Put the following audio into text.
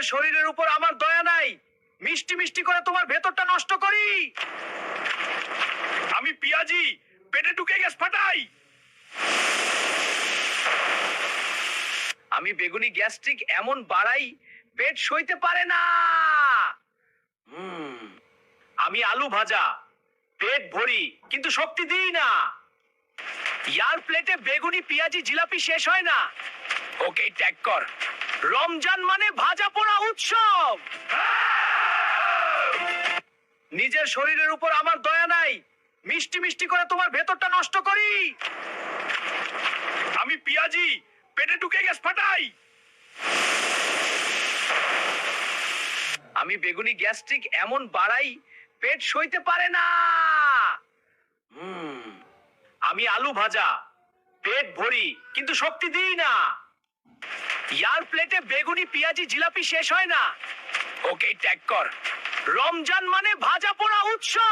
নিজের শরীরের উপর আমার দয়া নাই, মিষ্টি মিষ্টি করে তোমার ভেতরটা নষ্ট করি। আমি পিয়াজি, পেটে ঢুকে গ্যাস ফাটাই। আমি বেগুনি গ্যাস্ট্রিক এমন বাড়াই, পেট সইতে পারে না। আমি আলু ভাজা, পেট ভরি কিন্তু শক্তি দিই না। ইয়ার প্লেটে বেগুনি পিয়াজি জিলাপি শেষ হয় না। ওকে ট্যাগ কর। রমজান মানে ভাজা পোড়া উৎসব। নিজের শরীরের উপর আমার দয়া নাই, মিষ্টি মিষ্টি করে তোমার ভেতরটা নষ্ট করি। আমি পিয়াজি, পেটে ঢুকে গ্যাস ফাটাই। আমি বেগুনি গ্যাস্ট্রিক এমন বাড়াই, পেট সইতে পারে না। আমি আলু ভাজা, পেট ভরি কিন্তু শক্তি দিই না। ইয়ার প্লেটে বেগুনি পিয়াজি জিলাপি শেষ হয় না। ওকে ট্যাগ কর। রমজান মানে ভাজা পোড়া উৎসব।